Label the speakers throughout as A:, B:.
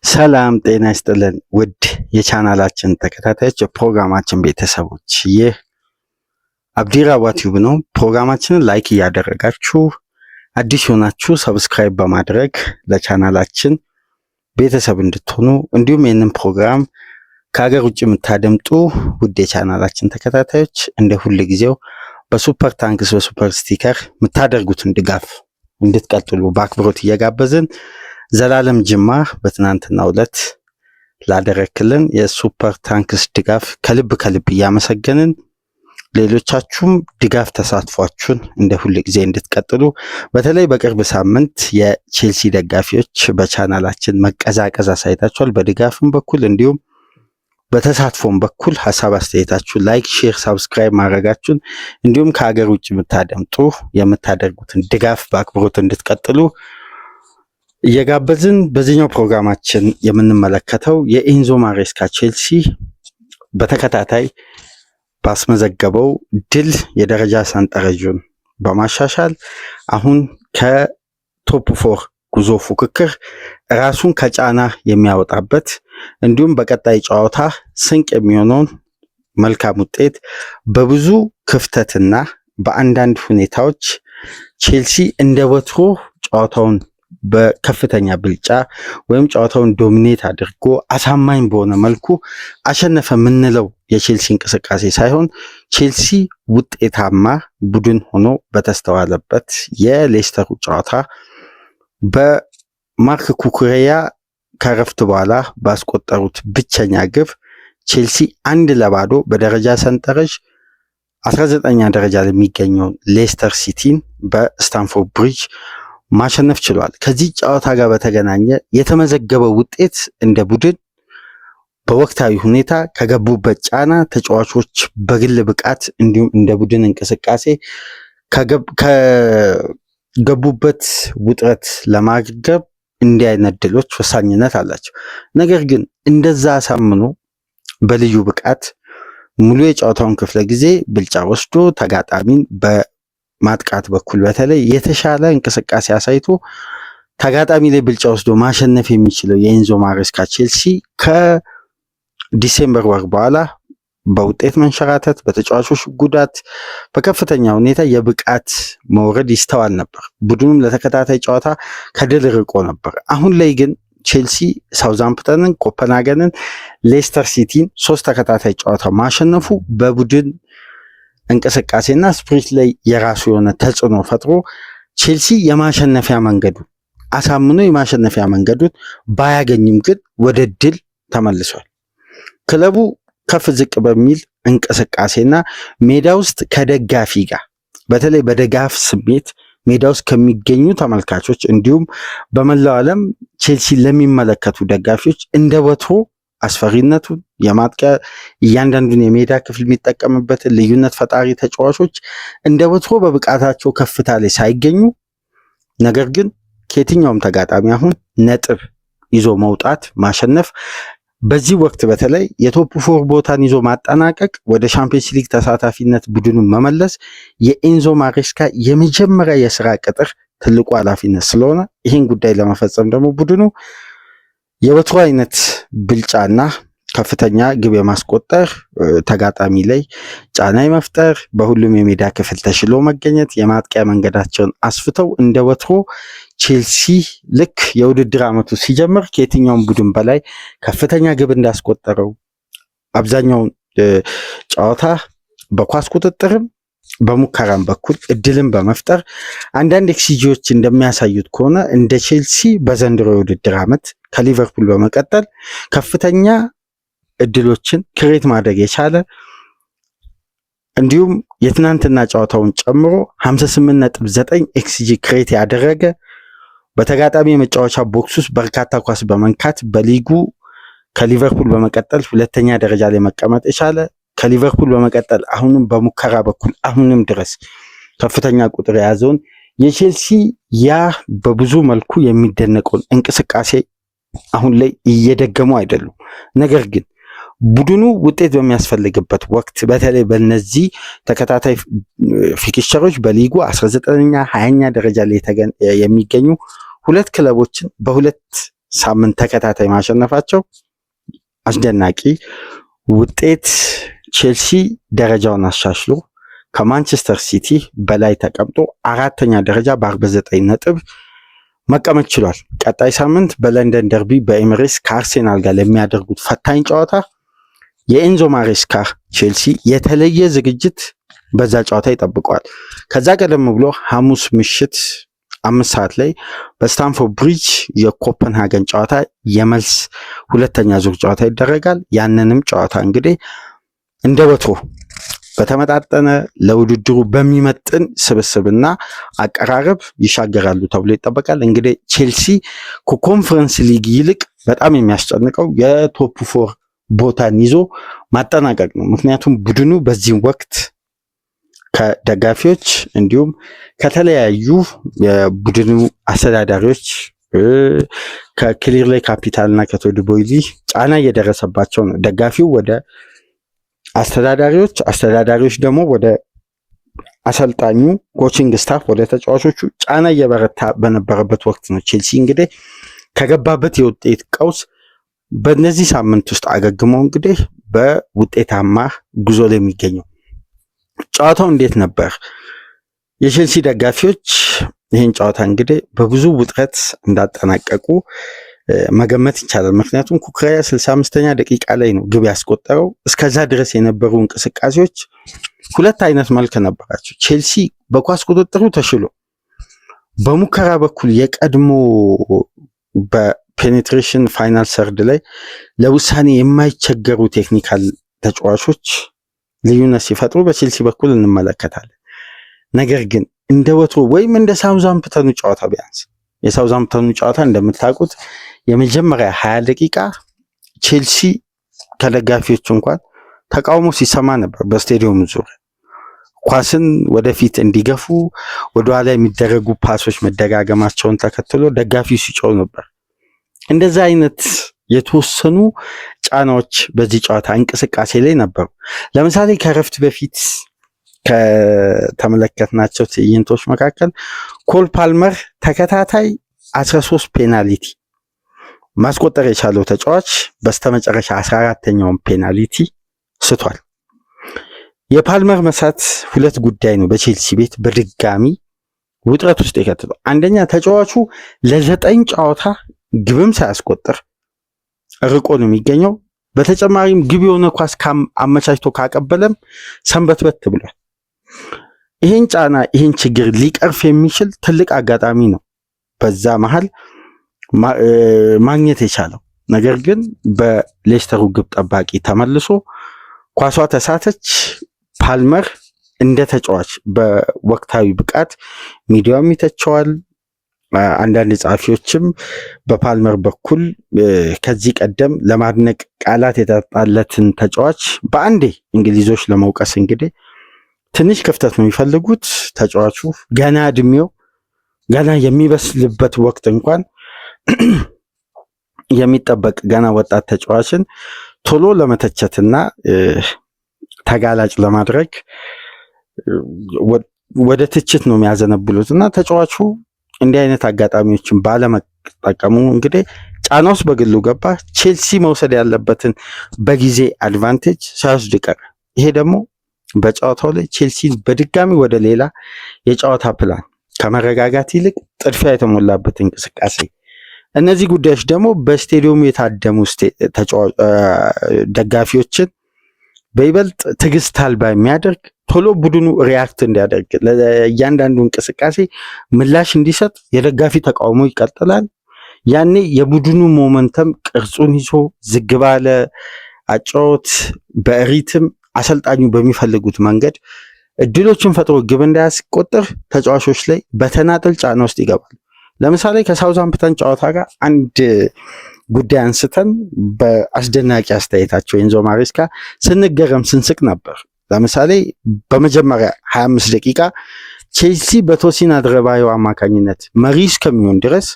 A: ሰላም ጤና ይስጥልን ውድ የቻናላችን ተከታታዮች የፕሮግራማችን ቤተሰቦች፣ ይህ አብዲራዋ ቲዩብ ነው። ፕሮግራማችንን ላይክ እያደረጋችሁ አዲስ ሆናችሁ ሰብስክራይብ በማድረግ ለቻናላችን ቤተሰብ እንድትሆኑ እንዲሁም ይህንን ፕሮግራም ከሀገር ውጭ የምታደምጡ ውድ የቻናላችን ተከታታዮች እንደ ሁል ጊዜው በሱፐር ታንክስ በሱፐር ስቲከር የምታደርጉትን ድጋፍ እንድትቀጥሉ በአክብሮት እየጋበዝን ዘላለም ጅማ በትናንትናው ዕለት ላደረክልን የሱፐር ታንክስ ድጋፍ ከልብ እያመሰገንን ሌሎቻችሁም ድጋፍ ተሳትፏችሁን እንደ ሁል ጊዜ እንድትቀጥሉ በተለይ በቅርብ ሳምንት የቼልሲ ደጋፊዎች በቻናላችን መቀዛቀዝ አሳይታችኋል። በድጋፍም በኩል እንዲሁም በተሳትፎም በኩል ሐሳብ አስተያየታችሁን ላይክ፣ ሼር፣ ሰብስክራይብ ማድረጋችሁን እንዲሁም ከሀገር ውጭ የምታደምጡ የምታደርጉትን ድጋፍ በአክብሮት እንድትቀጥሉ እየጋበዝን በዚህኛው ፕሮግራማችን የምንመለከተው የኤንዞ ማሬስካ ቼልሲ በተከታታይ ባስመዘገበው ድል የደረጃ ሰንጠረዡን በማሻሻል አሁን ከቶፕ ፎር ጉዞ ፉክክር ራሱን ከጫና የሚያወጣበት እንዲሁም በቀጣይ ጨዋታ ስንቅ የሚሆነውን መልካም ውጤት በብዙ ክፍተትና በአንዳንድ ሁኔታዎች ቼልሲ እንደ ወትሮ ጨዋታውን በከፍተኛ ብልጫ ወይም ጨዋታውን ዶሚኔት አድርጎ አሳማኝ በሆነ መልኩ አሸነፈ የምንለው የቼልሲ እንቅስቃሴ ሳይሆን ቼልሲ ውጤታማ ቡድን ሆኖ በተስተዋለበት የሌስተሩ ጨዋታ በማርክ ኩኩሬያ ከረፍት በኋላ ባስቆጠሩት ብቸኛ ግብ ቼልሲ 1-0 በደረጃ ሰንጠረዥ 19ኛ ደረጃ ላይ የሚገኘው ሌስተር ሲቲን በስታንፎርድ ብሪጅ ማሸነፍ ችሏል። ከዚህ ጨዋታ ጋር በተገናኘ የተመዘገበው ውጤት እንደ ቡድን በወቅታዊ ሁኔታ ከገቡበት ጫና ተጫዋቾች በግል ብቃት እንዲሁም እንደ ቡድን እንቅስቃሴ ከገቡበት ውጥረት ለማገገም እንዲህ አይነት ድሎች ወሳኝነት አላቸው። ነገር ግን እንደዛ አሳምኖ በልዩ ብቃት ሙሉ የጨዋታውን ክፍለ ጊዜ ብልጫ ወስዶ ተጋጣሚን በማጥቃት በኩል በተለይ የተሻለ እንቅስቃሴ አሳይቶ ተጋጣሚ ላይ ብልጫ ወስዶ ማሸነፍ የሚችለው የኤንዞ ማሬስካ ቼልሲ ከዲሴምበር ወር በኋላ በውጤት መንሸራተት፣ በተጫዋቾች ጉዳት በከፍተኛ ሁኔታ የብቃት መውረድ ይስተዋል ነበር። ቡድኑም ለተከታታይ ጨዋታ ከድል ርቆ ነበር። አሁን ላይ ግን ቼልሲ ሳውዛምፕተንን፣ ኮፐንሃገንን፣ ሌስተር ሲቲን 3 ተከታታይ ጨዋታ ማሸነፉ በቡድን እንቅስቃሴና ስፕሪት ላይ የራሱ የሆነ ተጽዕኖ ፈጥሮ ቼልሲ የማሸነፊያ መንገዱ አሳምኖ የማሸነፊያ መንገዱን ባያገኝም ግን ወደ ድል ተመልሷል። ክለቡ ከፍ ዝቅ በሚል እንቅስቃሴና ሜዳ ውስጥ ከደጋፊ ጋር በተለይ በደጋፍ ስሜት ሜዳ ውስጥ ከሚገኙ ተመልካቾች እንዲሁም በመላው ዓለም ቼልሲ ለሚመለከቱ ደጋፊዎች እንደ ወትሮ አስፈሪነቱን የማጥቂያ እያንዳንዱን የሜዳ ክፍል የሚጠቀምበትን ልዩነት ፈጣሪ ተጫዋቾች እንደ ወትሮ በብቃታቸው ከፍታ ላይ ሳይገኙ ነገር ግን ከየትኛውም ተጋጣሚ አሁን ነጥብ ይዞ መውጣት ማሸነፍ በዚህ ወቅት በተለይ የቶፕ ፎር ቦታን ይዞ ማጠናቀቅ ወደ ቻምፒየንስ ሊግ ተሳታፊነት ቡድኑን መመለስ የኤንዞ ማሬስካ የመጀመሪያ የስራ ቅጥር ትልቁ ኃላፊነት ስለሆነ ይህን ጉዳይ ለመፈጸም ደግሞ ቡድኑ የወትሮ አይነት ብልጫና ከፍተኛ ግብ የማስቆጠር ተጋጣሚ ላይ ጫና የመፍጠር በሁሉም የሜዳ ክፍል ተሽሎ መገኘት የማጥቂያ መንገዳቸውን አስፍተው እንደ ወትሮ ቼልሲ ልክ የውድድር ዓመቱ ሲጀምር ከየትኛውም ቡድን በላይ ከፍተኛ ግብ እንዳስቆጠረው አብዛኛውን ጨዋታ በኳስ ቁጥጥርም በሙከራም በኩል እድልን በመፍጠር አንዳንድ ኤክስጂዎች እንደሚያሳዩት ከሆነ እንደ ቼልሲ በዘንድሮ የውድድር ዓመት ከሊቨርፑል በመቀጠል ከፍተኛ እድሎችን ክሬት ማድረግ የቻለ እንዲሁም የትናንትና ጨዋታውን ጨምሮ 58.9 ኤክስጂ ክሬት ያደረገ በተጋጣሚ የመጫወቻ ቦክስ ውስጥ በርካታ ኳስ በመንካት በሊጉ ከሊቨርፑል በመቀጠል 2ኛ ደረጃ ላይ መቀመጥ የቻለ ከሊቨርፑል በመቀጠል አሁንም በሙከራ በኩል አሁንም ድረስ ከፍተኛ ቁጥር የያዘውን የቼልሲ ያ በብዙ መልኩ የሚደነቀውን እንቅስቃሴ አሁን ላይ እየደገሙ አይደሉም። ነገር ግን ቡድኑ ውጤት በሚያስፈልግበት ወቅት በተለይ በእነዚህ ተከታታይ ፊክስቸሮች በሊጉ 19ኛ 20ኛ ደረጃ ላይ የሚገኙ ሁለት ክለቦችን በሁለት ሳምንት ተከታታይ ማሸነፋቸው አስደናቂ ውጤት ቼልሲ ደረጃውን አሻሽሎ ከማንቸስተር ሲቲ በላይ ተቀምጦ 4ኛ ደረጃ በ49 ነጥብ መቀመጥ ችሏል። ቀጣይ ሳምንት በለንደን ደርቢ በኤሚሬትስ ከአርሴናል ጋር ለሚያደርጉት ፈታኝ ጨዋታ የኤንዞ ማሬስካ ቼልሲ የተለየ ዝግጅት በዛ ጨዋታ ይጠብቀዋል። ከዛ ቀደም ብሎ ሐሙስ ምሽት 5 ሰዓት ላይ በስታንፎርድ ብሪጅ የኮፐንሃገን ጨዋታ የመልስ ሁለተኛ ዙር ጨዋታ ይደረጋል። ያንንም ጨዋታ እንግዲህ እንደ ወትሮ በተመጣጠነ ለውድድሩ በሚመጥን ስብስብና አቀራረብ ይሻገራሉ ተብሎ ይጠበቃል። እንግዲህ ቼልሲ ከኮንፈረንስ ሊግ ይልቅ በጣም የሚያስጨንቀው የቶፕ 4 ቦታን ይዞ ማጠናቀቅ ነው። ምክንያቱም ቡድኑ በዚህ ወቅት ከደጋፊዎች እንዲሁም ከተለያዩ የቡድኑ አስተዳዳሪዎች ከክሊርሌይ ካፒታልና ከቶድ ቦይሊ ጫና እየደረሰባቸው ነው። ደጋፊው ወደ አስተዳዳሪዎች ደግሞ ወደ አሰልጣኙ ኮቺንግ ስታፍ ወደ ተጫዋቾቹ ጫና እየበረታ በነበረበት ወቅት ነው ቼልሲ እንግዲህ ከገባበት የውጤት ቀውስ በእነዚህ ሳምንት ውስጥ አገግመው እንግዲህ በውጤታማ ጉዞ ላይ የሚገኘው። ጨዋታው እንዴት ነበር? የቼልሲ ደጋፊዎች ይህን ጨዋታ እንግዲህ በብዙ ውጥረት እንዳጠናቀቁ መገመት ይቻላል። ምክንያቱም ኩክሬያ 65ኛ ደቂቃ ላይ ነው ግብ ያስቆጠረው። እስከዛ ድረስ የነበሩ እንቅስቃሴዎች ሁለት አይነት መልክ ነበራቸው። ቼልሲ በኳስ ቁጥጥሩ ተሽሎ በሙከራ በኩል የቀድሞ በፔኔትሬሽን ፋይናል ሰርድ ላይ ለውሳኔ የማይቸገሩ ቴክኒካል ተጫዋቾች ልዩነት ሲፈጥሩ በቼልሲ በኩል እንመለከታለን። ነገር ግን እንደ ወትሮ ወይም እንደ ሳውዛምፕተኑ ጨዋታ ቢያንስ የሳውዛምፕተኑ ጨዋታ እንደምታውቁት የመጀመሪያ 20 ደቂቃ ቼልሲ ከደጋፊዎች እንኳን ተቃውሞ ሲሰማ ነበር። በስቴዲየም ዙሪያ ኳስን ወደፊት እንዲገፉ ወደኋላ የሚደረጉ ፓሶች መደጋገማቸውን ተከትሎ ደጋፊው ሲጮህ ነበር። እንደዛ አይነት የተወሰኑ ጫናዎች በዚህ ጨዋታ እንቅስቃሴ ላይ ነበሩ። ለምሳሌ ከረፍት በፊት ከተመለከትናቸው ትዕይንቶች መካከል ኮል ፓልመር ተከታታይ 13 ፔናልቲ ማስቆጠር የቻለው ተጫዋች በስተመጨረሻ 14ኛውን ፔናልቲ ስቷል። የፓልመር መሳት ሁለት ጉዳይ ነው በቼልሲ ቤት በድጋሚ ውጥረት ውስጥ የከተተው። አንደኛ ተጫዋቹ ለ9 ጨዋታ ግብም ሳያስቆጥር ርቆ ነው የሚገኘው። በተጨማሪም ግብ የሆነ ኳስ አመቻችቶ ካቀበለም ሰንበትበት ብሏል። ይህን ጫና ይህን ችግር ሊቀርፍ የሚችል ትልቅ አጋጣሚ ነው በዛ መሃል ማግኘት የቻለው። ነገር ግን በሌስተሩ ግብ ጠባቂ ተመልሶ ኳሷ ተሳተች። ፓልመር እንደ ተጫዋች በወቅታዊ ብቃት ሚዲያውም ይተቸዋል። አንዳንድ ጸሐፊዎችም በፓልመር በኩል ከዚህ ቀደም ለማድነቅ ቃላት የተጣለትን ተጫዋች በአንዴ እንግሊዞች ለመውቀስ እንግዲህ ትንሽ ክፍተት ነው የሚፈልጉት። ተጫዋቹ ገና እድሜው ገና የሚበስልበት ወቅት እንኳን የሚጠበቅ ገና ወጣት ተጫዋችን ቶሎ ለመተቸትና ተጋላጭ ለማድረግ ወደ ትችት ነው የሚያዘነብሉት እና ተጫዋቹ እንዲህ አይነት አጋጣሚዎችን ባለመጠቀሙ እንግዲህ ጫና ውስጥ በግሉ ገባ። ቼልሲ መውሰድ ያለበትን በጊዜ አድቫንቴጅ ሳይወስድ ቀረ። ይሄ ደግሞ በጨዋታው ላይ ቼልሲን በድጋሚ ወደ ሌላ የጨዋታ ፕላን ከመረጋጋት ይልቅ ጥድፊያ የተሞላበት እንቅስቃሴ፣ እነዚህ ጉዳዮች ደግሞ በስቴዲየሙ የታደሙ ደጋፊዎችን በይበልጥ ትዕግስት አልባ የሚያደርግ ቶሎ ቡድኑ ሪያክት እንዲያደርግ ለእያንዳንዱ እንቅስቃሴ ምላሽ እንዲሰጥ የደጋፊ ተቃውሞ ይቀጥላል። ያኔ የቡድኑ ሞመንተም ቅርጹን ይዞ ዝግ ባለ አጫወት በሪትም አሰልጣኙ በሚፈልጉት መንገድ እድሎችን ፈጥሮ ግብ እንዳያስቆጥር ተጫዋቾች ላይ በተናጠል ጫና ውስጥ ይገባል። ለምሳሌ ከሳውዛምፕተን ጨዋታ ጋር አንድ ጉዳይ አንስተን በአስደናቂ አስተያየታቸው ኤንዞ ማሬስካ ስንገረም ስንስቅ ነበር። ለምሳሌ በመጀመሪያ 25 ደቂቃ ቼልሲ በቶሲን አድረባዮ አማካኝነት መሪ እስከሚሆን ድረስ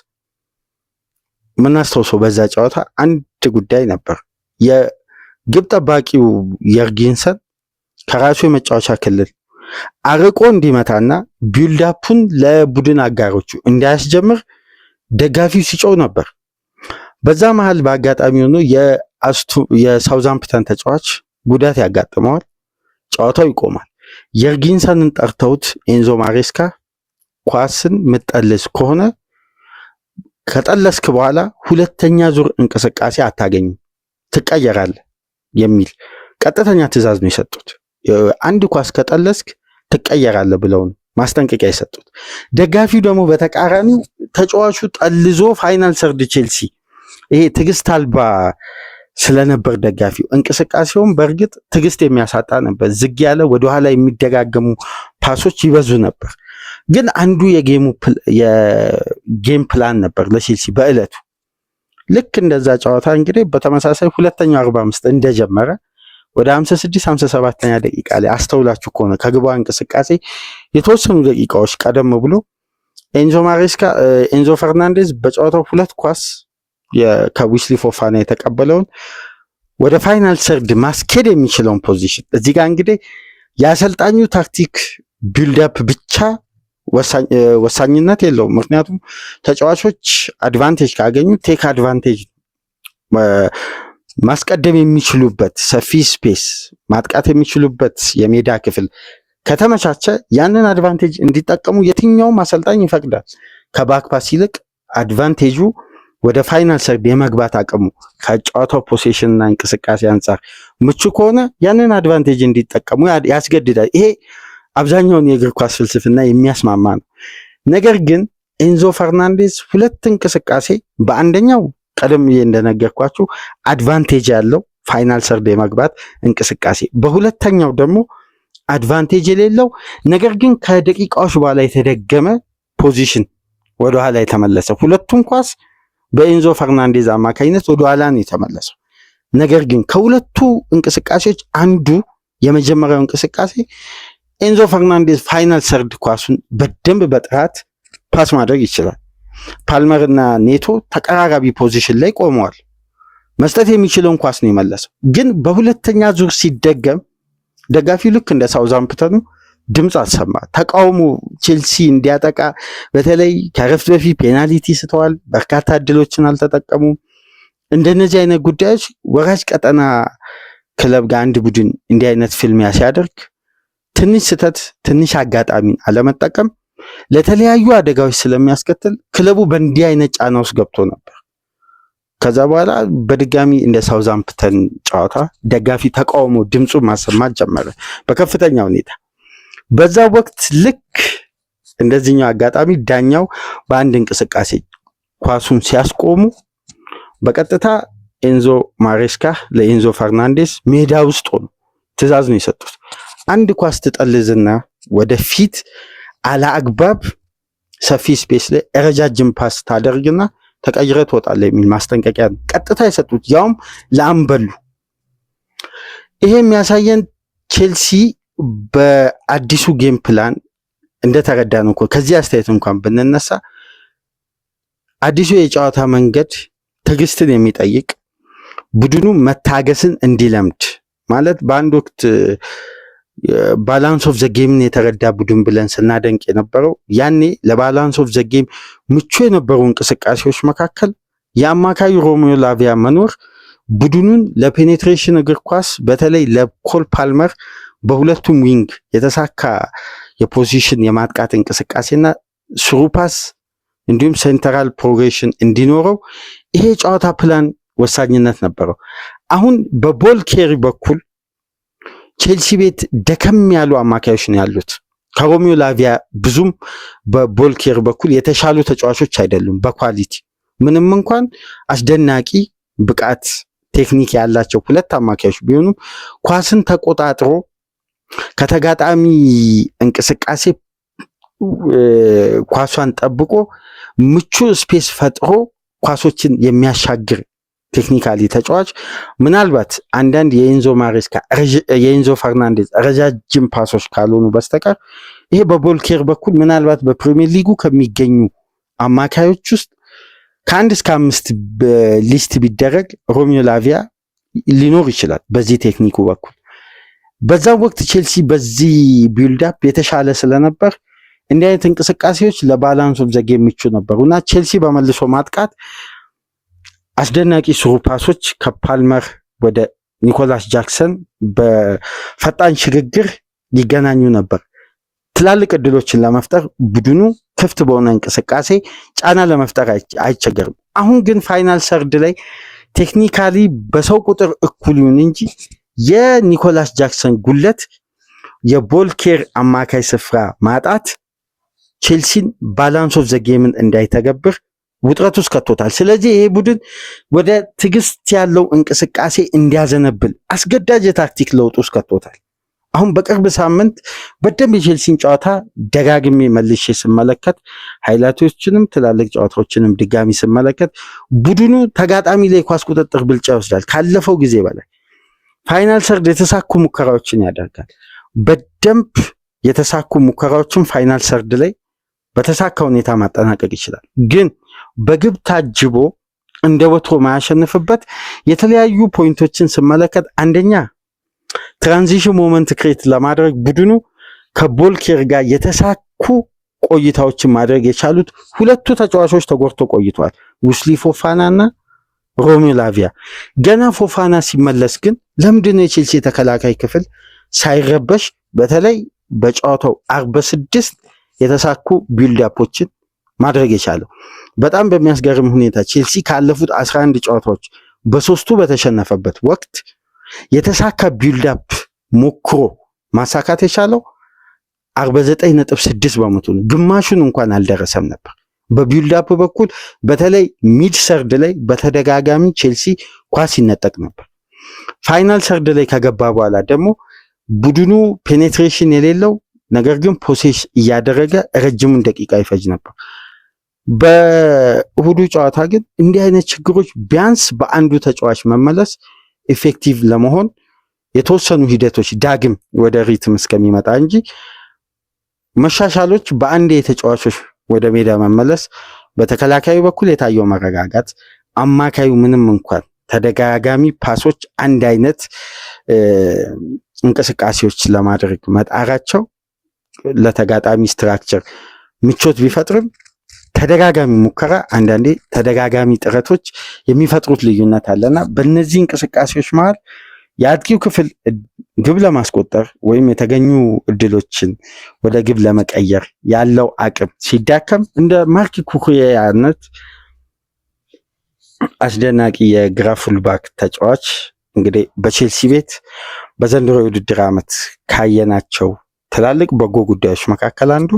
A: ምናስተውሰው በዛ ጨዋታ አንድ ጉዳይ ነበር። የግብ ጠባቂው የርጊንሰን ከራሱ የመጫወቻ ክልል አርቆ እንዲመታና ቢልዳፑን ለቡድን አጋሮቹ እንዳያስጀምር ደጋፊው ሲጮው ነበር። በዛ መሃል በአጋጣሚ ሆኖ የሳውዛምፕተን ተጫዋች ጉዳት ያጋጥመዋል፣ ጨዋታው ይቆማል። የርጊንሰንን ጠርተውት ኤንዞ ማሬስካ ኳስን ምጠልስ ከሆነ ከጠለስክ በኋላ ሁለተኛ ዙር እንቅስቃሴ አታገኝም፣ ትቀየራለህ የሚል ቀጥተኛ ትዕዛዝ ነው የሰጡት። አንድ ኳስ ከጠለስክ ትቀየራለህ ብለው ነው ማስጠንቀቂያ የሰጡት። ደጋፊው ደግሞ በተቃራኒው ተጫዋቹ ጠልዞ ፋይናል ሰርድ ቼልሲ ይሄ ትዕግስት አልባ ስለነበር ደጋፊው እንቅስቃሴውን በእርግጥ ትዕግስት የሚያሳጣ ነበር። ዝግ ያለ ወደኋላ የሚደጋገሙ ፓሶች ይበዙ ነበር። ግን አንዱ የጌም ፕላን ነበር ለቼልሲ በእለቱ። ልክ እንደዛ ጨዋታ እንግዲህ በተመሳሳይ ሁለተኛው 45 እንደጀመረ ወደ 56 57ኛ ደቂቃ ላይ አስተውላችሁ ከሆነ ከግቧ እንቅስቃሴ የተወሰኑ ደቂቃዎች ቀደም ብሎ ኤንዞ ፈርናንዴዝ በጨዋታው ሁለት ኳስ ከዊስሊ ፎፋና የተቀበለውን ወደ ፋይናል ሰርድ ማስኬድ የሚችለውን ፖዚሽን እዚህ ጋር እንግዲህ የአሰልጣኙ ታክቲክ ቢልድአፕ ብቻ ወሳኝነት የለውም። ምክንያቱም ተጫዋቾች አድቫንቴጅ ካገኙ ቴክ አድቫንቴጅ ማስቀደም የሚችሉበት ሰፊ ስፔስ ማጥቃት የሚችሉበት የሜዳ ክፍል ከተመቻቸ ያንን አድቫንቴጅ እንዲጠቀሙ የትኛውም አሰልጣኝ ይፈቅዳል። ከባክፓስ ይልቅ አድቫንቴጁ ወደ ፋይናል ሰርድ የመግባት አቅሙ ከጨዋታው ፖሴሽን እና እንቅስቃሴ አንጻር ምቹ ከሆነ ያንን አድቫንቴጅ እንዲጠቀሙ ያስገድዳል። ይሄ አብዛኛውን የእግር ኳስ ፍልስፍና የሚያስማማ ነው። ነገር ግን ኤንዞ ፈርናንዴዝ ሁለት እንቅስቃሴ በአንደኛው ቀደም ብዬ እንደነገርኳችሁ አድቫንቴጅ ያለው ፋይናል ሰርድ የመግባት እንቅስቃሴ፣ በሁለተኛው ደግሞ አድቫንቴጅ የሌለው ነገር ግን ከደቂቃዎች በኋላ የተደገመ ፖዚሽን ወደኋላ የተመለሰ ሁለቱም ኳስ በኤንዞ ፈርናንዴዝ አማካኝነት ወደኋላ ነው የተመለሰው። ነገር ግን ከሁለቱ እንቅስቃሴዎች አንዱ የመጀመሪያው እንቅስቃሴ ኤንዞ ፈርናንዴዝ ፋይናል ሰርድ ኳሱን በደንብ በጥራት ፓስ ማድረግ ይችላል። ፓልመር እና ኔቶ ተቀራራቢ ፖዚሽን ላይ ቆመዋል። መስጠት የሚችለውን ኳስ ነው የመለሰው። ግን በሁለተኛ ዙር ሲደገም ደጋፊው ልክ እንደ ሳውዛምፕተኑ ድምፅ አሰማ። ተቃውሞ ቼልሲ እንዲያጠቃ በተለይ ከረፍት በፊት ፔናልቲ ስተዋል፣ በርካታ እድሎችን አልተጠቀሙም። እንደነዚህ አይነት ጉዳዮች ወራጅ ቀጠና ክለብ ጋር አንድ ቡድን እንዲህ አይነት ፍልሚያ ሲያደርግ ትንሽ ስህተት ትንሽ አጋጣሚን አለመጠቀም ለተለያዩ አደጋዎች ስለሚያስከትል ክለቡ በእንዲህ አይነት ጫና ውስጥ ገብቶ ነበር። ከዛ በኋላ በድጋሚ እንደ ሳውዛምፕተን ጨዋታ ደጋፊ ተቃውሞ ድምፁ ማሰማት ጀመረ በከፍተኛ ሁኔታ። በዛ ወቅት ልክ እንደዚህኛው አጋጣሚ ዳኛው በአንድ እንቅስቃሴ ኳሱን ሲያስቆሙ በቀጥታ ኤንዞ ማሬስካ ለኤንዞ ፈርናንዴዝ ሜዳ ውስጥ ሆኖ ትዕዛዝ ነው የሰጡት። አንድ ኳስ ትጠልዝና ወደፊት አለአግባብ ሰፊ ስፔስ ላይ ረጃጅም ፓስ ታደርግና ተቀይረ ትወጣለህ የሚል ማስጠንቀቂያ ቀጥታ የሰጡት ያውም ለአምበሉ። ይሄ የሚያሳየን ቼልሲ በአዲሱ ጌም ፕላን እንደተረዳ ነው። ከዚህ አስተያየት እንኳን ብንነሳ አዲሱ የጨዋታ መንገድ ትዕግስትን የሚጠይቅ ቡድኑ መታገስን እንዲለምድ ማለት በአንድ ወቅት ባላንስ ኦፍ ዘ ጌምን የተረዳ ቡድን ብለን ስናደንቅ የነበረው ያኔ ለባላንስ ኦፍ ዘ ጌም ምቹ የነበሩ እንቅስቃሴዎች መካከል የአማካዩ ሮሜዮ ላቪያ መኖር ቡድኑን ለፔኔትሬሽን እግር ኳስ በተለይ ለኮል ፓልመር በሁለቱም ዊንግ የተሳካ የፖዚሽን የማጥቃት እንቅስቃሴና ስሩፓስ እንዲሁም ሴንተራል ፕሮግሬሽን እንዲኖረው ይሄ ጨዋታ ፕላን ወሳኝነት ነበረው። አሁን በቦል ኬሪ በኩል ቼልሲ ቤት ደከም ያሉ አማካዮች ነው ያሉት። ከሮሜዮ ላቪያ ብዙም በቦል ኬሪ በኩል የተሻሉ ተጫዋቾች አይደሉም በኳሊቲ ምንም እንኳን አስደናቂ ብቃት ቴክኒክ ያላቸው ሁለት አማካዮች ቢሆኑም ኳስን ተቆጣጥሮ ከተጋጣሚ እንቅስቃሴ ኳሷን ጠብቆ ምቹ ስፔስ ፈጥሮ ኳሶችን የሚያሻግር ቴክኒካሊ ተጫዋች ምናልባት አንዳንድ የኤንዞ ፈርናንዴዝ ረጃጅም ፓሶች ካልሆኑ በስተቀር ይሄ በቦል ኬሪ በኩል ምናልባት በፕሪሚየር ሊጉ ከሚገኙ አማካዮች ውስጥ ከአንድ እስከ 5 ሊስት ቢደረግ ሮሜዮ ላቪያ ሊኖር ይችላል በዚህ ቴክኒኩ በኩል። በዛ ወቅት ቼልሲ በዚህ ቢልድአፕ የተሻለ ስለነበር እንዲህ አይነት እንቅስቃሴዎች ለባላንስ ኦፍ ዘ ጌም ምቹ ነበሩና ቼልሲ በመልሶ ማጥቃት አስደናቂ ስሩ ፓሶች ከፓልመር ወደ ኒኮላስ ጃክሰን በፈጣን ሽግግር ይገናኙ ነበር። ትላልቅ እድሎችን ለመፍጠር ቡድኑ ክፍት በሆነ እንቅስቃሴ ጫና ለመፍጠር አይቸገርም። አሁን ግን ፋይናል ሰርድ ላይ ቴክኒካሊ በሰው ቁጥር እኩል ይሁን እንጂ የኒኮላስ ጃክሰን ጉለት የቦል ኬር አማካይ ስፍራ ማጣት ቼልሲን ባላንስ ኦፍ ዘ ጌምን እንዳይተገብር ውጥረት ውስጥ ከቶታል። ስለዚህ ይሄ ቡድን ወደ ትዕግስት ያለው እንቅስቃሴ እንዲያዘነብል አስገዳጅ የታክቲክ ለውጥ ውስጥ ከቶታል። አሁን በቅርብ ሳምንት በደንብ የቼልሲን ጨዋታ ደጋግሜ መልሼ ስመለከት ሃይላይቶችንም ትላልቅ ጨዋታዎችንም ድጋሚ ስመለከት ቡድኑ ተጋጣሚ ላይ ኳስ ቁጥጥር ብልጫ ይወስዳል ካለፈው ጊዜ በላይ። ፋይናል ሰርድ የተሳኩ ሙከራዎችን ያደርጋል። በደንብ የተሳኩ ሙከራዎችን ፋይናል ሰርድ ላይ በተሳካ ሁኔታ ማጠናቀቅ ይችላል። ግን በግብ ታጅቦ እንደ ወትሮ ማያሸንፍበት የተለያዩ ፖይንቶችን ስመለከት አንደኛ ትራንዚሽን ሞመንት ክሬት ለማድረግ ቡድኑ ከቦል ኬር ጋር የተሳኩ ቆይታዎችን ማድረግ የቻሉት ሁለቱ ተጫዋቾች ተጎድቶ ቆይተዋል። ዊስሊ ፎፋና እና ሮሜዮ ላቪያ። ገና ፎፋና ሲመለስ ግን ለምንድነው የቼልሲ ተከላካይ ክፍል ሳይረበሽ በተለይ በጨዋታው 46 የተሳኩ ቢልዳፖችን ማድረግ የቻለው? በጣም በሚያስገርም ሁኔታ ቼልሲ ካለፉት 11 ጨዋታዎች በሶስቱ በተሸነፈበት ወቅት የተሳካ ቢልዳፕ ሞክሮ ማሳካት የቻለው 49.6 በመቶ ነው። ግማሹን እንኳን አልደረሰም ነበር። በቢልዳፕ በኩል በተለይ ሚድ ሰርድ ላይ በተደጋጋሚ ቼልሲ ኳስ ይነጠቅ ነበር። ፋይናል ሰርድ ላይ ከገባ በኋላ ደግሞ ቡድኑ ፔኔትሬሽን የሌለው ነገር ግን ፖሴስ እያደረገ ረጅሙን ደቂቃ ይፈጅ ነበር። በእሁዱ ጨዋታ ግን እንዲህ አይነት ችግሮች ቢያንስ በአንዱ ተጫዋች መመለስ ኢፌክቲቭ ለመሆን የተወሰኑ ሂደቶች ዳግም ወደ ሪትም እስከሚመጣ እንጂ መሻሻሎች በአንድ የተጫዋቾች ወደ ሜዳ መመለስ፣ በተከላካዩ በኩል የታየው መረጋጋት፣ አማካዩ ምንም እንኳን ተደጋጋሚ ፓሶች አንድ አይነት እንቅስቃሴዎች ለማድረግ መጣራቸው ለተጋጣሚ ስትራክቸር ምቾት ቢፈጥርም ተደጋጋሚ ሙከራ አንዳንዴ ተደጋጋሚ ጥረቶች የሚፈጥሩት ልዩነት አለና በእነዚህ እንቅስቃሴዎች መሃል የአጥቂው ክፍል ግብ ለማስቆጠር ወይም የተገኙ እድሎችን ወደ ግብ ለመቀየር ያለው አቅም ሲዳከም እንደ ማርክ ኩኩሬያ አይነት አስደናቂ የግራ ፉልባክ ተጫዋች እንግዲህ በቼልሲ ቤት በዘንድሮ የውድድር ዓመት ካየናቸው ትላልቅ በጎ ጉዳዮች መካከል አንዱ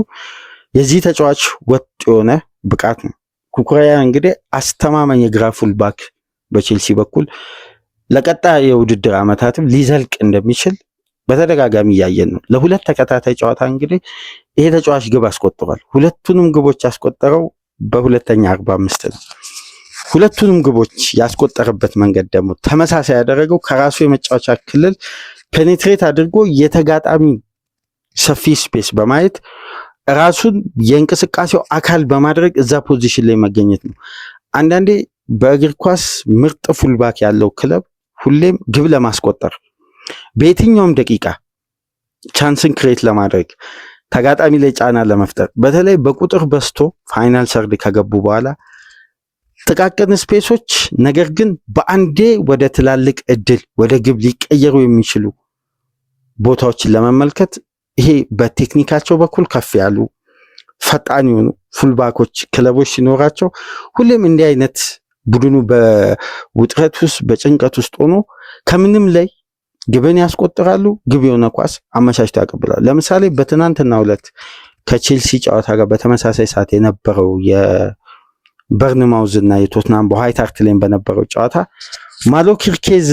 A: የዚህ ተጫዋች ወጥ የሆነ ብቃት ነው። ኩኩሬያ እንግዲህ አስተማማኝ የግራ ፉልባክ በቼልሲ በኩል ለቀጣይ የውድድር ዓመታትም ሊዘልቅ እንደሚችል በተደጋጋሚ እያየን ነው። ለሁለት ተከታታይ ጨዋታ እንግዲህ ይሄ ተጫዋች ግብ አስቆጥሯል። ሁለቱንም ግቦች ያስቆጠረው በሁለተኛ 45 ነው። ሁለቱንም ግቦች ያስቆጠረበት መንገድ ደግሞ ተመሳሳይ ያደረገው ከራሱ የመጫወቻ ክልል ፔኔትሬት አድርጎ የተጋጣሚ ሰፊ ስፔስ በማየት ራሱን የእንቅስቃሴው አካል በማድረግ እዛ ፖዚሽን ላይ መገኘት ነው። አንዳንዴ በእግር ኳስ ምርጥ ፉልባክ ያለው ክለብ ሁሌም ግብ ለማስቆጠር በየትኛውም ደቂቃ ቻንስን ክሬት ለማድረግ ተጋጣሚ ላይ ጫና ለመፍጠር በተለይ በቁጥር በስቶ ፋይናል ሰርድ ከገቡ በኋላ ጥቃቅን ስፔሶች ነገር ግን በአንዴ ወደ ትላልቅ እድል ወደ ግብ ሊቀየሩ የሚችሉ ቦታዎችን ለመመልከት ይሄ በቴክኒካቸው በኩል ከፍ ያሉ ፈጣን የሆኑ ፉልባኮች ክለቦች ሲኖራቸው ሁሌም እንዲህ አይነት ቡድኑ በውጥረት ውስጥ በጭንቀት ውስጥ ሆኖ ከምንም ላይ ግብን ያስቆጥራሉ። ግብ የሆነ ኳስ አመቻችተው ያቀብላሉ። ለምሳሌ በትናንትናው ዕለት ከቼልሲ ጨዋታ ጋር በተመሳሳይ ሰዓት የነበረው የበርንማውዝ እና የቶትናም በዋይት ሃርት ላይም በነበረው ጨዋታ ማሎ ኪርኬዝ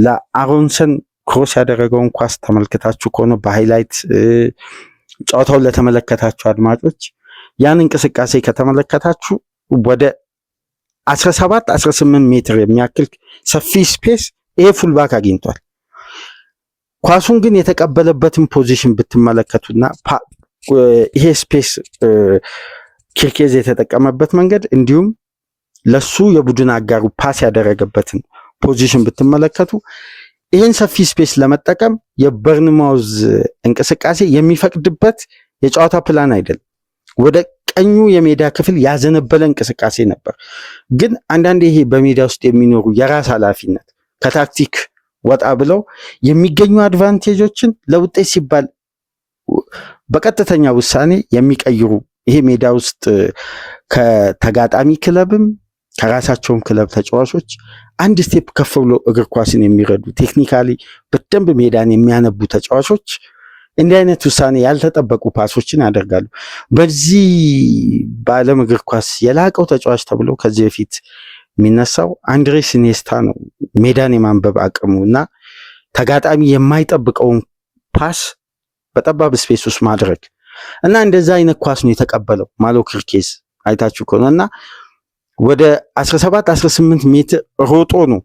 A: ለአሮንሰን ክሮስ ያደረገውን ኳስ ተመልክታችሁ ከሆነ በሃይላይት ጨዋታውን ለተመለከታችሁ አድማጮች ያን እንቅስቃሴ ከተመለከታችሁ ወደ 17-18 ሜትር የሚያክል ሰፊ ስፔስ ይሄ ፉልባክ አግኝቷል። ኳሱን ግን የተቀበለበትን ፖዚሽን ብትመለከቱና ይሄ ስፔስ ኪርኬዝ የተጠቀመበት መንገድ እንዲሁም ለሱ የቡድን አጋሩ ፓስ ያደረገበትን ፖዚሽን ብትመለከቱ ይህን ሰፊ ስፔስ ለመጠቀም የበርንማውዝ እንቅስቃሴ የሚፈቅድበት የጨዋታ ፕላን አይደለም። ወደ ቀኙ የሜዳ ክፍል ያዘነበለ እንቅስቃሴ ነበር። ግን አንዳንዴ ይሄ በሜዳ ውስጥ የሚኖሩ የራስ ኃላፊነት ከታክቲክ ወጣ ብለው የሚገኙ አድቫንቴጆችን ለውጤት ሲባል በቀጥተኛ ውሳኔ የሚቀይሩ ይሄ ሜዳ ውስጥ ከተጋጣሚ ክለብም ከራሳቸውም ክለብ ተጫዋቾች አንድ ስቴፕ ከፍ ብሎ እግር ኳስን የሚረዱ ቴክኒካሊ በደንብ ሜዳን የሚያነቡ ተጫዋቾች እንዲህ አይነት ውሳኔ ያልተጠበቁ ፓሶችን ያደርጋሉ። በዚህ በዓለም እግር ኳስ የላቀው ተጫዋች ተብሎ ከዚህ በፊት የሚነሳው አንድሬስ ኢኒየስታ ነው። ሜዳን የማንበብ አቅሙ እና ተጋጣሚ የማይጠብቀውን ፓስ በጠባብ ስፔስ ውስጥ ማድረግ እና እንደዛ አይነት ኳስ ነው የተቀበለው ማሎ ኪርኬዝ አይታችሁ ከሆነ እና ወደ 17-18 ሜትር ሮጦ ነው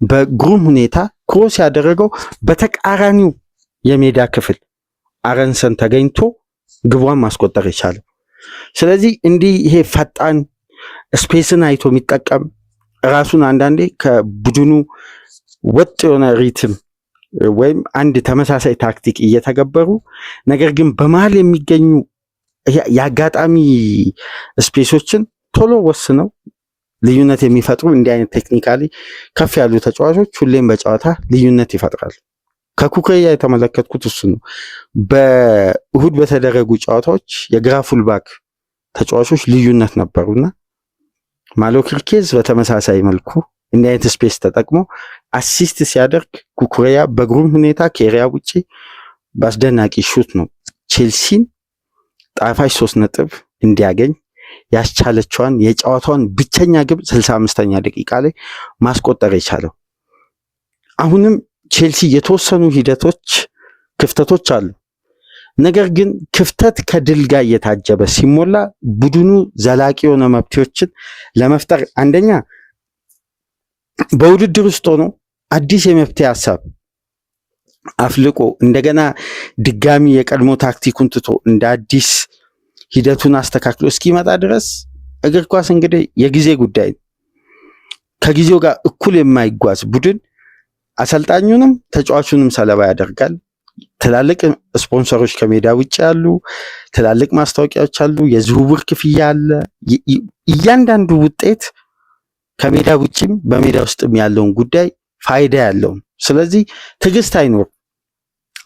A: በግሩም ሁኔታ ክሮስ ያደረገው በተቃራኒው የሜዳ ክፍል አረንሰን ተገኝቶ ግቧን ማስቆጠር የቻለው። ስለዚህ እንዲህ ይሄ ፈጣን ስፔስን አይቶ የሚጠቀም ራሱን አንዳንዴ ከቡድኑ ወጥ የሆነ ሪትም ወይም አንድ ተመሳሳይ ታክቲክ እየተገበሩ ነገር ግን በመሃል የሚገኙ የአጋጣሚ ስፔሶችን ቶሎ ወስነው ልዩነት የሚፈጥሩ እንዲህ አይነት ቴክኒካሊ ከፍ ያሉ ተጫዋቾች ሁሌም በጨዋታ ልዩነት ይፈጥራሉ። ከኩክሬያ የተመለከትኩት እሱ ነው። በእሁድ በተደረጉ ጨዋታዎች የግራ ፉልባክ ተጫዋቾች ልዩነት ነበሩና ማሎ ኪርኬዝ በተመሳሳይ መልኩ እንዲህ አይነት ስፔስ ተጠቅሞ አሲስት ሲያደርግ ኩኩሬያ በግሩም ሁኔታ ከኤሪያ ውጪ በአስደናቂ ሹት ነው ቼልሲን ጣፋጭ 3 ነጥብ እንዲያገኝ ያስቻለችዋን የጨዋታውን ብቸኛ ግብ 65ኛ ደቂቃ ላይ ማስቆጠር የቻለው። አሁንም ቼልሲ የተወሰኑ ሂደቶች ክፍተቶች አሉ። ነገር ግን ክፍተት ከድል ጋር እየታጀበ ሲሞላ ቡድኑ ዘላቂ የሆነ መብቶችን ለመፍጠር አንደኛ በውድድር ውስጥ ሆኖ አዲስ የመፍትሄ ሐሳብ አፍልቆ እንደገና ድጋሚ የቀድሞ ታክቲኩን ትቶ እንደ አዲስ ሂደቱን አስተካክሎ እስኪመጣ ድረስ እግር ኳስ እንግዲህ የጊዜ ጉዳይ ነው። ከጊዜው ጋር እኩል የማይጓዝ ቡድን አሰልጣኙንም ተጫዋቹንም ሰለባ ያደርጋል። ትላልቅ ስፖንሰሮች ከሜዳ ውጭ ያሉ ትላልቅ ማስታወቂያዎች አሉ፣ የዝውውር ክፍያ አለ። እያንዳንዱ ውጤት ከሜዳ ውጭም በሜዳ ውስጥም ያለውን ጉዳይ ፋይዳ ያለው። ስለዚህ ትዕግስት አይኖርም።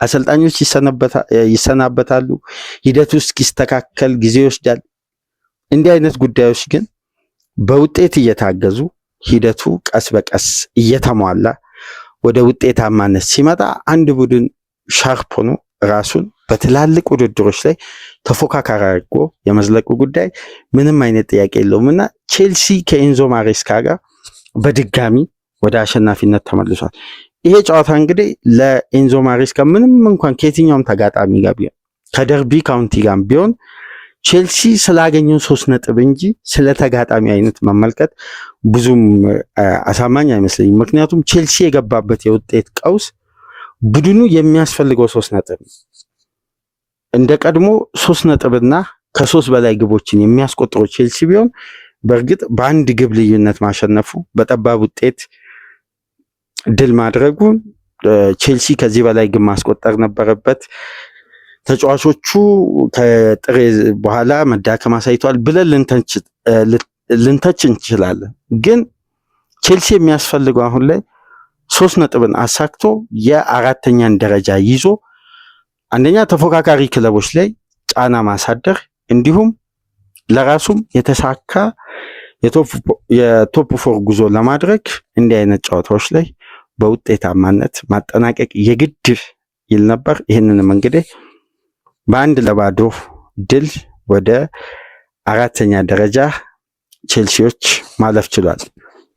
A: አሰልጣኞች ይሰናበታሉ። ሂደቱ እስኪስተካከል ጊዜ ይወስዳል። እንዲህ አይነት ጉዳዮች ግን በውጤት እየታገዙ ሂደቱ ቀስ በቀስ እየተሟላ ወደ ውጤታማነት ሲመጣ አንድ ቡድን ሻርፕ ሆኖ ራሱን በትላልቅ ውድድሮች ላይ ተፎካካሪ አድርጎ የመዝለቁ ጉዳይ ምንም አይነት ጥያቄ የለውም እና ቼልሲ ከኤንዞ ማሬስካ ጋር በድጋሚ ወደ አሸናፊነት ተመልሷል። ይሄ ጨዋታ እንግዲህ ለኤንዞ ማሬስካ ምንም እንኳን ከየትኛውም ተጋጣሚ ጋር ቢሆን ከደርቢ ካውንቲ ጋር ቢሆን ቼልሲ ስላገኘው 3 ነጥብ እንጂ ስለ ተጋጣሚ አይነት መመልከት ብዙም አሳማኝ አይመስለኝም። ምክንያቱም ቼልሲ የገባበት የውጤት ቀውስ ቡድኑ የሚያስፈልገው 3 ነጥብ እንደ ቀድሞ 3 ነጥብና ከ3 በላይ ግቦችን የሚያስቆጥረው ቼልሲ ቢሆን በእርግጥ በአንድ ግብ ልዩነት ማሸነፉ በጠባብ ውጤት ድል ማድረጉ ቼልሲ ከዚህ በላይ ግብ ማስቆጠር ነበረበት። ተጫዋቾቹ ከጥሬ በኋላ መዳከም አሳይቷል ብለን ልንተች እንችላለን። ግን ቼልሲ የሚያስፈልገው አሁን ላይ 3 ነጥብን አሳክቶ የአራተኛን ደረጃ ይዞ አንደኛ ተፎካካሪ ክለቦች ላይ ጫና ማሳደር እንዲሁም ለራሱም የተሳካ የቶፕ 4 ጉዞ ለማድረግ እንዲህ አይነት ጨዋታዎች ላይ በውጤታማነት ማጠናቀቅ የግድ ይል ነበር። ይህንንም እንግዲህ በ1-0 ድል ወደ አራተኛ ደረጃ ቼልሲዎች ማለፍ ችሏል።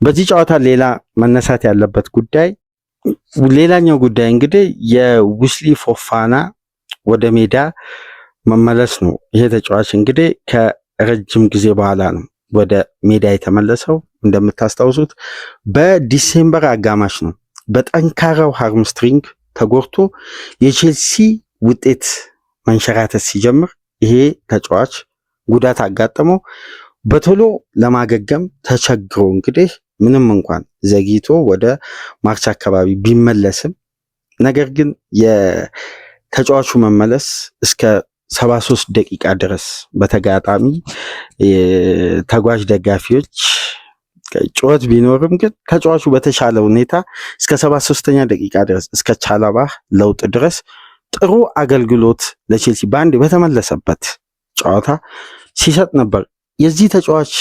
A: በዚህ ጨዋታ ሌላ መነሳት ያለበት ጉዳይ ሌላኛው ጉዳይ እንግዲህ የዊስሊ ፎፋና ወደ ሜዳ መመለስ ነው። ይሄ ተጫዋች እንግዲህ ከረጅም ጊዜ በኋላ ነው ወደ ሜዳ የተመለሰው። እንደምታስታውሱት በዲሴምበር አጋማሽ ነው በጠንካራው ሃርምስትሪንግ ተጎድቶ የቼልሲ ውጤት መንሸራተት ሲጀምር ይሄ ተጫዋች ጉዳት አጋጠመው። በቶሎ ለማገገም ተቸግሮ እንግዲህ ምንም እንኳን ዘግይቶ ወደ ማርች አካባቢ ቢመለስም ነገር ግን የተጫዋቹ መመለስ እስከ 73 ደቂቃ ድረስ በተጋጣሚ ተጓዥ ደጋፊዎች ጩኸት ቢኖርም ግን ተጫዋቹ በተሻለ ሁኔታ እስከ 73ኛ ደቂቃ ድረስ እስከ ቻላባ ለውጥ ድረስ ጥሩ አገልግሎት ለቼልሲ ባንድ በተመለሰበት ጨዋታ ሲሰጥ ነበር። የዚህ ተጫዋች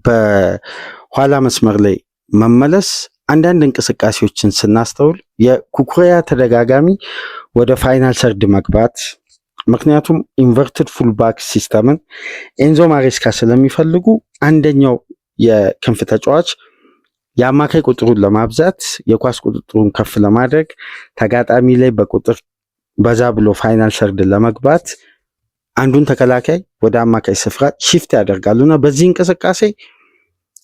A: በኋላ መስመር ላይ መመለስ አንዳንድ እንቅስቃሴዎችን ስናስተውል የኩኩሬያ ተደጋጋሚ ወደ ፋይናል ሰርድ መግባት፣ ምክንያቱም ኢንቨርትድ ፉልባክ ሲስተምን ኤንዞ ማሬስካ ስለሚፈልጉ አንደኛው የክንፍ ተጫዋች የአማካይ ቁጥሩን ለማብዛት የኳስ ቁጥጥሩን ከፍ ለማድረግ ተጋጣሚ ላይ በቁጥር በዛ ብሎ ፋይናል ሰርድ ለመግባት አንዱን ተከላካይ ወደ አማካይ ስፍራ ሺፍት ያደርጋሉና በዚህ እንቅስቃሴ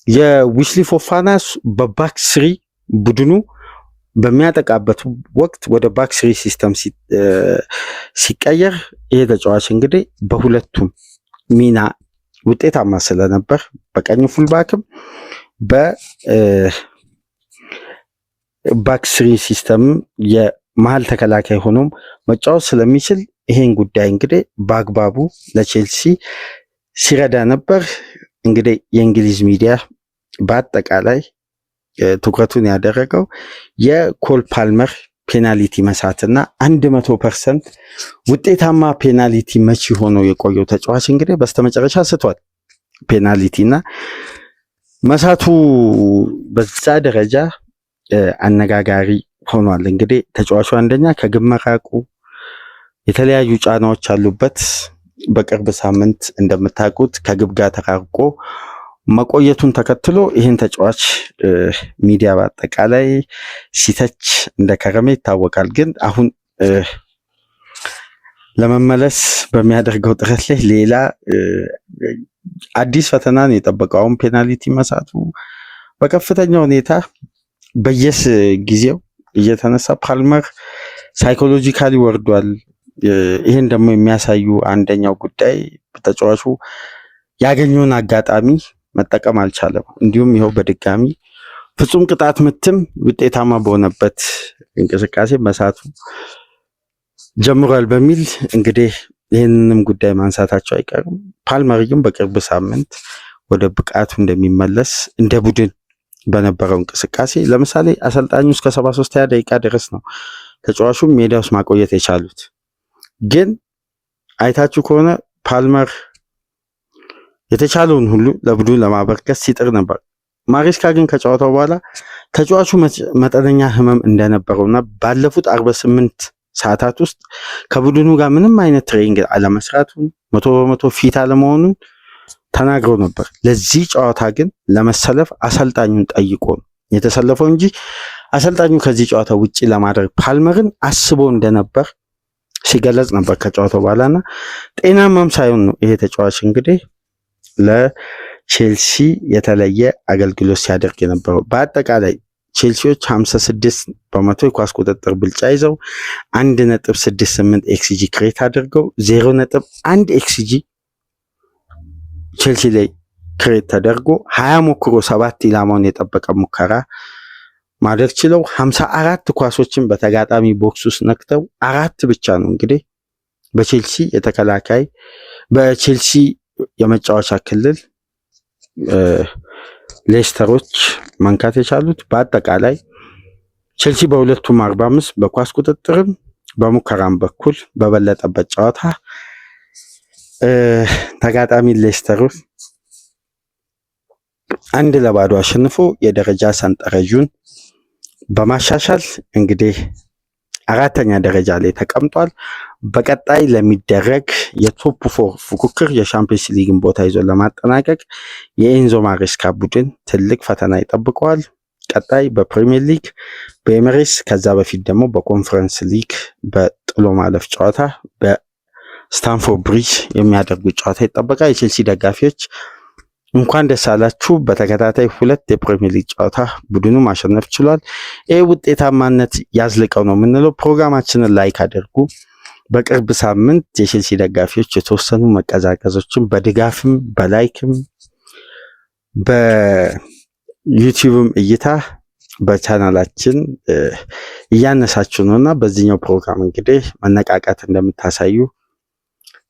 A: የዊስሊ ፎፋና በባክ ስሪ ቡድኑ በሚያጠቃበት ወቅት ወደ ባክ ስሪ ሲስተም ሲቀየር ይሄ ተጫዋች እንግዲህ በሁለቱም ሚና ውጤታማ ስለነበር በቀኝ ፉልባክም በባክ ስሪ ሲስተም የመሀል ተከላካይ ሆኖም መጫወት ስለሚችል ይሄን ጉዳይ እንግዲህ በአግባቡ ለቼልሲ ሲረዳ ነበር። እንግዲህ የእንግሊዝ ሚዲያ በአጠቃላይ ትኩረቱን ያደረገው የኮል ፓልመር ፔናልቲ መሳትና 100% ውጤታማ ፔናልቲ መቺ ሆኖ የቆየው ተጫዋች እንግዲህ በስተመጨረሻ ስቷል። ፔናልቲና መሳቱ በዛ ደረጃ አነጋጋሪ ሆኗል። እንግዲህ ተጫዋቹ አንደኛ ከግብ መራቁ የተለያዩ ጫናዎች አሉበት። በቅርብ ሳምንት እንደምታውቁት ከግብ ጋር ተራርቆ መቆየቱን ተከትሎ ይህን ተጫዋች ሚዲያ በአጠቃላይ ሲተች እንደከረመ ይታወቃል። ግን አሁን ለመመለስ በሚያደርገው ጥረት ላይ ሌላ አዲስ ፈተና ነው የጠበቀው። አሁን ፔናልቲ መሳቱ በከፍተኛ ሁኔታ ጊዜው እየተነሳ ፓልመር ሳይኮሎጂካሊ ወርዷል። ይህን ደግሞ የሚያሳዩ አንደኛው ጉዳይ ተጫዋቹ ያገኘውን አጋጣሚ መጠቀም አልቻለም። እንዲሁም ይኸው በድጋሚ ፍጹም ቅጣት ምትም ውጤታማ በሆነበት እንቅስቃሴ መሳቱ ጀምሯል በሚል እንግዲህ ይህንንም ጉዳይ ማንሳታቸው አይቀርም። ፓልመር ግን በቅርብ ሳምንት ወደ ብቃቱ እንደሚመለስ እንደ ቡድን በነበረው እንቅስቃሴ ለምሳሌ አሰልጣኙ እስከ 73 ደቂቃ ድረስ ነው ተጫዋቹም ሜዳ ውስጥ ማቆየት የቻሉት። ግን አይታችሁ ከሆነ ፓልመር የተቻለውን ሁሉ ለቡድኑ ለማበርከት ሲጥር ነበር። ማሬስካ ግን ከጨዋታው በኋላ ተጫዋቹ መጠነኛ ህመም እንደነበረውና ባለፉት 48 ሰዓታት ውስጥ ከቡድኑ ጋር ምንም አይነት ትሬኒንግ አለመስራቱን 100% ፊት አለመሆኑን ተናግረው ነበር። ለዚህ ጨዋታ ግን ለመሰለፍ አሰልጣኙን ጠይቆ ነው የተሰለፈው እንጂ አሰልጣኙ ከዚህ ጨዋታ ውጪ ለማድረግ ፓልመርን አስቦ እንደነበር ሲገለጽ ነበር ከጨዋታው በኋላና ጤናማም ሳይሆን ነው ይሄ ተጫዋች እንግዲህ ለቼልሲ የተለየ አገልግሎት ሲያደርግ የነበረው። በአጠቃላይ ቼልሲዎች 56% የኳስ ቁጥጥር ብልጫ ይዘው 1.68 ኤክስጂ ክሬት አድርገው 0.1 ኤክስጂ ቼልሲ ላይ ክሬት ተደርጎ 20 ሞክሮ 7 ኢላማውን የጠበቀ ሙከራ ማድረግ ችለው 54 ኳሶችን በተጋጣሚ ቦክስ ውስጥ ነክተው 4 ብቻ ነው እንግዲህ በቼልሲ የመጫወቻ ክልል ሌስተሮች መንካት የቻሉት። በአጠቃላይ ቼልሲ በሁለቱም 45 በኳስ ቁጥጥርም በሙከራም በኩል በበለጠበት ጨዋታ ተጋጣሚ ሌስተሮች 1-0 አሸንፎ የደረጃ ሰንጠረዡን በማሻሻል እንግዲህ 4ኛ ደረጃ ላይ ተቀምጧል። በቀጣይ ለሚደረግ የቶፕ 4 ፉክክር የሻምፒየንስ ሊግን ቦታ ይዞ ለማጠናቀቅ የኤንዞ ማሬስካ ቡድን ትልቅ ፈተና ይጠብቀዋል። ቀጣይ በፕሪሚየር ሊግ፣ በኤሚሬትስ ከዛ በፊት ደግሞ በኮንፈረንስ ሊግ በጥሎ ማለፍ ጨዋታ በስታንፎርድ ብሪጅ የሚያደርጉት ጨዋታ ይጠበቃል። የቼልሲ ደጋፊዎች እንኳን ደስ አላችሁ። በተከታታይ 2 የፕሪሚየር ሊግ ጨዋታ ቡድኑ ማሸነፍ ችሏል። ይሄ ውጤታማነት ያዝልቀው ነው የምንለው። ፕሮግራማችንን ላይክ አድርጉ። በቅርብ ሳምንት የቼልሲ ደጋፊዎች የተወሰኑ መቀዛቀዞችን በድጋፍም በላይክም በዩቲዩብም እይታ በቻናላችን እያነሳችሁ ነውና በዚህኛው ፕሮግራም እንግዲህ መነቃቃት እንደምታሳዩ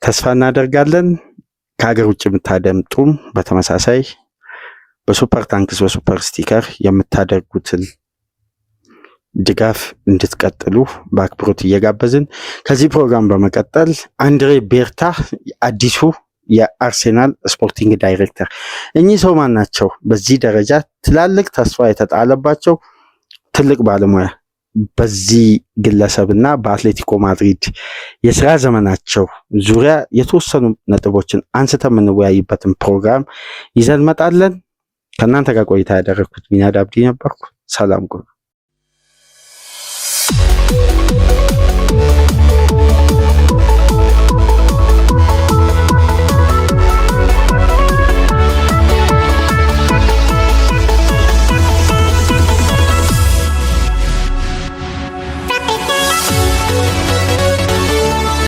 A: ተስፋ እናደርጋለን። ከሀገር ውጭ የምታደምጡም በተመሳሳይ በሱፐር ታንክስ በሱፐር ስቲከር የምታደርጉትን ድጋፍ እንድትቀጥሉ በአክብሮት እየጋበዝን ከዚህ ፕሮግራም በመቀጠል አንድሬ ቤርታ አዲሱ የአርሴናል ስፖርቲንግ ዳይሬክተር። እኚህ ሰው ማን ናቸው? በዚህ ደረጃ ትላልቅ ተስፋ የተጣለባቸው ትልቅ ባለሙያ በዚህ ግለሰብና በአትሌቲኮ ማድሪድ የስራ ዘመናቸው ዙሪያ የተወሰኑ ነጥቦችን አንስተን የምንወያይበትን ፕሮግራም ይዘን እንመጣለን። ከእናንተ ጋር ቆይታ ያደረግኩት ቢኒያድ አብዲ ነበርኩ። ሰላም ቆዩ።